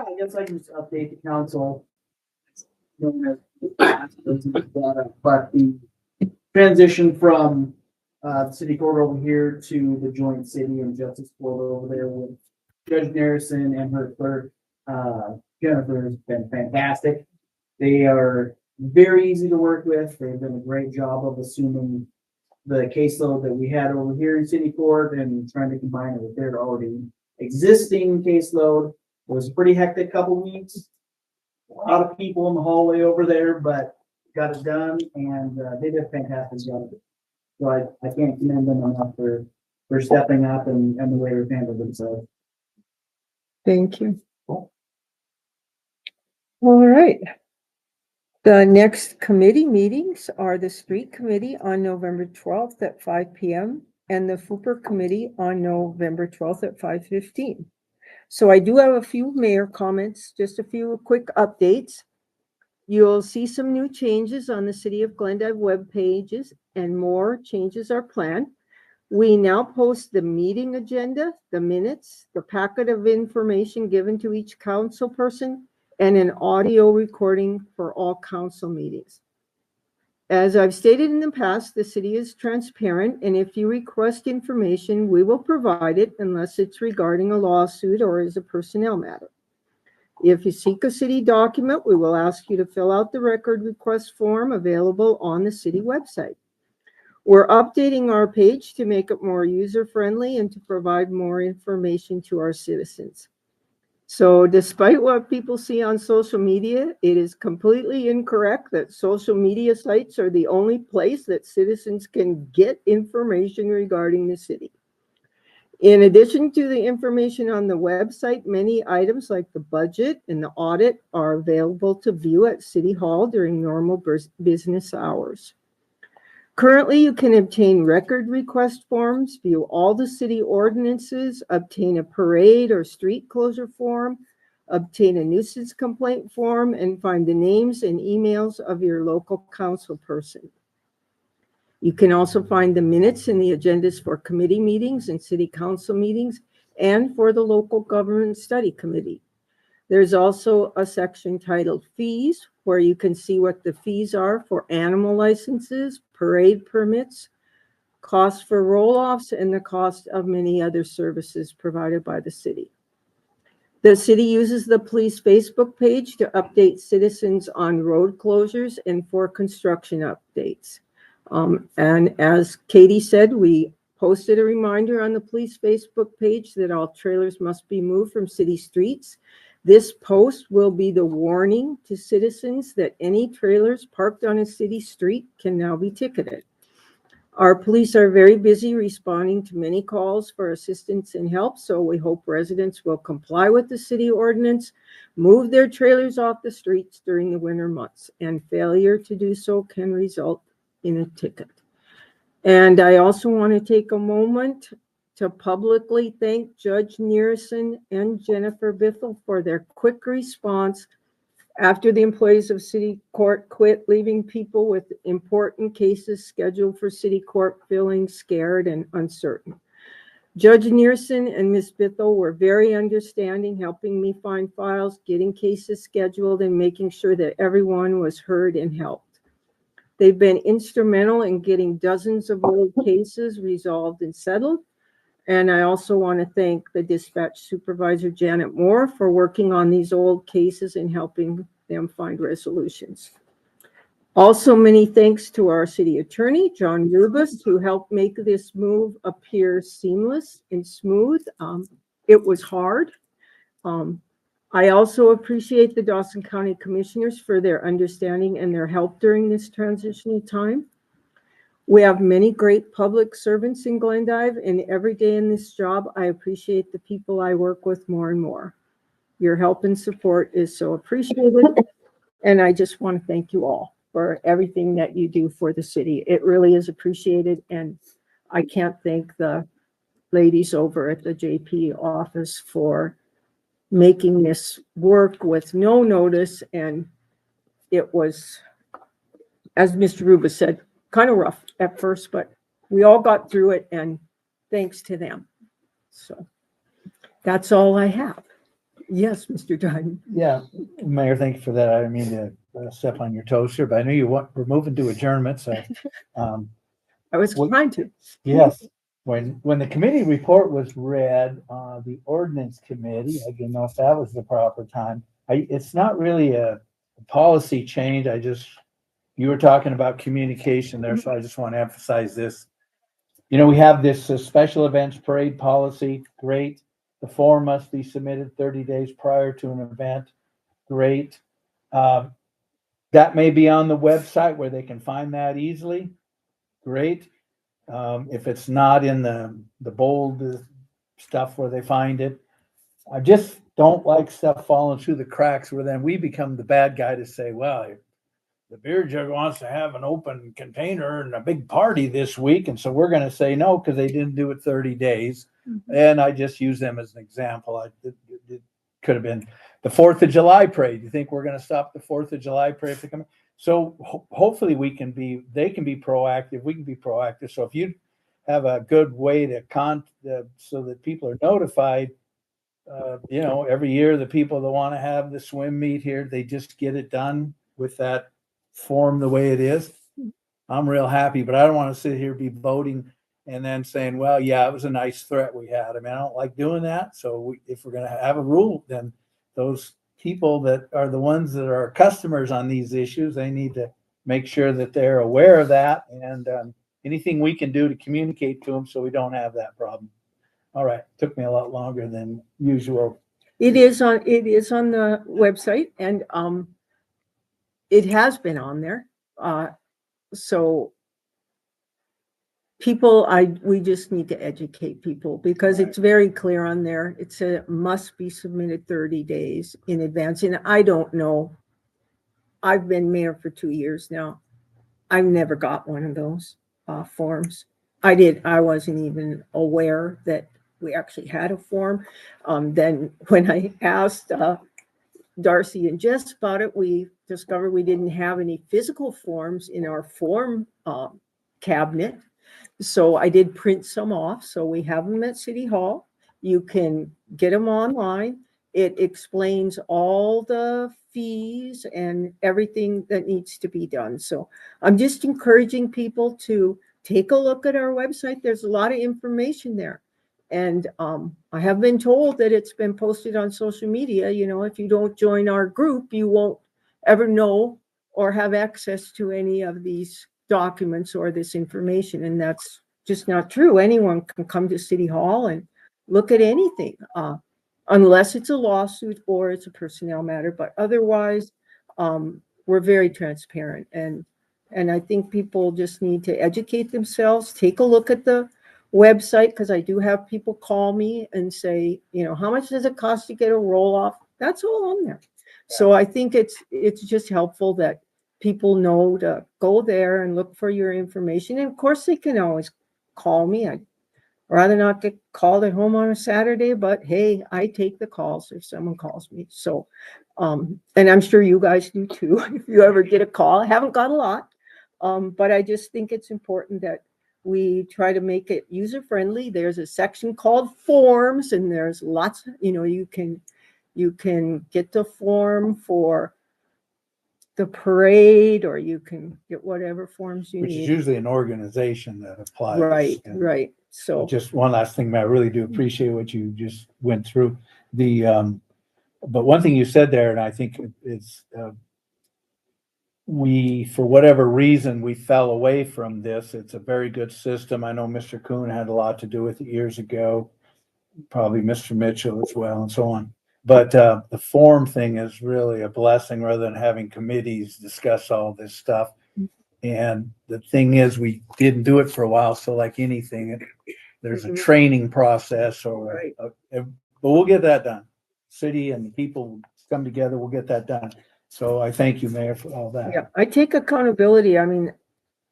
I guess I can just update the council. Known as, but the transition from the city court over here to the joint city and justice court over there with Judge Narrison and her clerk, Jennifer, has been fantastic. They are very easy to work with. They've done a great job of assuming the caseload that we had over here in city court and trying to combine it with their already existing caseload. It was a pretty hectic couple weeks. A lot of people in the hallway over there, but got it done, and they did a fantastic job. So I can't commend them enough for stepping up and the way they've handled themselves. Thank you. All right. The next committee meetings are the street committee on November 12th at 5 p.m. and the FUPR committee on November 12th at 5:15. So I do have a few mayor comments, just a few quick updates. You'll see some new changes on the City of Glendive web pages, and more changes are planned. We now post the meeting agenda, the minutes, the packet of information given to each council person, and an audio recording for all council meetings. As I've stated in the past, the city is transparent, and if you request information, we will provide it unless it's regarding a lawsuit or is a personnel matter. If you seek a city document, we will ask you to fill out the record request form available on the city website. We're updating our page to make it more user-friendly and to provide more information to our citizens. So despite what people see on social media, it is completely incorrect that social media sites are the only place that citizens can get information regarding the city. In addition to the information on the website, many items like the budget and the audit are available to view at City Hall during normal business hours. Currently, you can obtain record request forms, view all the city ordinances, obtain a parade or street closure form, obtain a nuisance complaint form, and find the names and emails of your local council person. You can also find the minutes and the agendas for committee meetings and city council meetings and for the local government study committee. There's also a section titled Fees, where you can see what the fees are for animal licenses, parade permits, costs for roll-offs, and the cost of many other services provided by the city. The city uses the police Facebook page to update citizens on road closures and for construction updates. And as Katie said, we posted a reminder on the police Facebook page that all trailers must be moved from city streets. This post will be the warning to citizens that any trailers parked on a city street can now be ticketed. Our police are very busy responding to many calls for assistance and help, so we hope residents will comply with the city ordinance, move their trailers off the streets during the winter months, and failure to do so can result in a ticket. And I also want to take a moment to publicly thank Judge Nearson and Jennifer Bithell for their quick response after the employees of city court quit, leaving people with important cases scheduled for city court feeling scared and uncertain. Judge Nearson and Ms. Bithell were very understanding, helping me find files, getting cases scheduled, and making sure that everyone was heard and helped. They've been instrumental in getting dozens of old cases resolved and settled. And I also want to thank the dispatch supervisor, Janet Moore, for working on these old cases and helping them find resolutions. Also, many thanks to our city attorney, John Rubus, who helped make this move appear seamless and smooth. It was hard. I also appreciate the Dawson County Commissioners for their understanding and their help during this transitional time. We have many great public servants in Glendive, and every day in this job, I appreciate the people I work with more and more. Your help and support is so appreciated, and I just want to thank you all for everything that you do for the city. It really is appreciated, and I can't thank the ladies over at the JP office for making this work with no notice, and it was, as Mr. Rubus said, kind of rough at first, but we all got through it, and thanks to them. So that's all I have. Yes, Mr. Dryden. Yeah, Mayor, thank you for that. I didn't mean to step on your toes here, but I knew we're moving to adjournment, so. I was What- trying to. Yes, when the committee report was read, the ordinance committee, I didn't know if that was the proper time. It's not really a policy change. You were talking about communication there, so I just want to emphasize this. You know, we have this special events parade policy, great. The form must be submitted 30 days prior to an event, great. Um, That may be on the website where they can find that easily, great. If it's not in the bold stuff where they find it, I just don't like stuff falling through the cracks where then we become the bad guy to say, well, the beer jug wants to have an open container and a big party this week. And so we're going to say no, because they didn't do it 30 days. And I just use them as an example. It could have been the 4th of July parade. You think we're going to stop the 4th of July parade if they come? So hopefully they can be proactive. We can be proactive. So if you have a good way to so that people are notified, you know, every year the people that want to have the swim meet here, they just get it done with that form the way it is. I'm real happy, but I don't want to sit here, be voting and then saying, well, yeah, it was a nice threat we had. I mean, I don't like doing that. So if we're going to have a rule, then those people that are the ones that are customers on these issues, they need to make sure that they're aware of that, and anything we can do to communicate to them so we don't have that problem. All right, took me a lot longer than usual. It is on the website, and it has been on there. So we just need to educate people, because it's very clear on there. It said it must be submitted 30 days in advance. And I don't know. I've been mayor for 2 years now. I've never got one of those forms. I wasn't even aware that we actually had a form. Then when I asked Darcy and Jess about it, we discovered we didn't have any physical forms in our form cabinet. So I did print some off. So we have them at City Hall. You can get them online. It explains all the fees and everything that needs to be done. So I'm just encouraging people to take a look at our website. There's a lot of information there. And I have been told that it's been posted on social media. You know, if you don't join our group, you won't ever know or have access to any of these documents or this information. And that's just not true. Anyone can come to City Hall and look at anything, unless it's a lawsuit or it's a personnel matter. But otherwise, we're very transparent. And I think people just need to educate themselves, take a look at the website, because I do have people call me and say, you know, how much does it cost to get a roll off? That's all on there. So I think it's just helpful that people know to go there and look for your information. And of course, they can always call me. I'd rather not get called at home on a Saturday, but hey, I take the calls if someone calls me. So, and I'm sure you guys do too, if you ever get a call. I haven't got a lot, but I just think it's important that we try to make it user friendly. There's a section called forms, and there's lots, you know, you can get the form for the parade, or you can get whatever forms you Which is need. usually an organization that applies. Right, And right. So just one last thing, Matt, I really do appreciate what you just went through. But one thing you said there, and I think it's, for whatever reason, we fell away from this. It's a very good system. I know Mr. Kuhn had a lot to do with it years ago, probably Mr. Mitchell as well, and so on. But the form thing is really a blessing, rather than having committees discuss all this stuff. And the thing is, we didn't do it for a while. So like anything, there's a training process, Right. but we'll get that done. City and the people come together, we'll get that done. So I thank you, Mayor, for all that. yeah, I take accountability. I mean,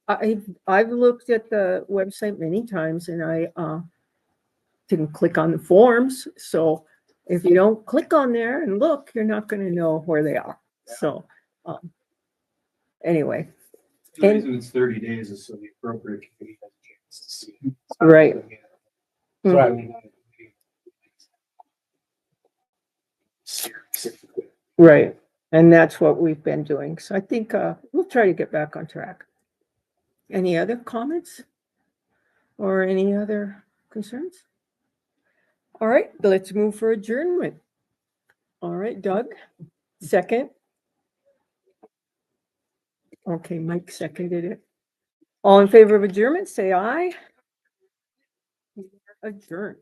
I've looked at the website many times, and I didn't click on the forms. So if you don't click on there and look, you're not going to know where they are. So anyway, The reason it's 30 days is so the appropriate committee has a chance to see it. right. Right. Right, and that's what we've been doing. So I think we'll try to get back on track. Any other comments? Or any other concerns? All right, let's move for adjournment. All right, Doug, second. Okay, Mike seconded it. All in favor of adjournment, say aye. Adjourned.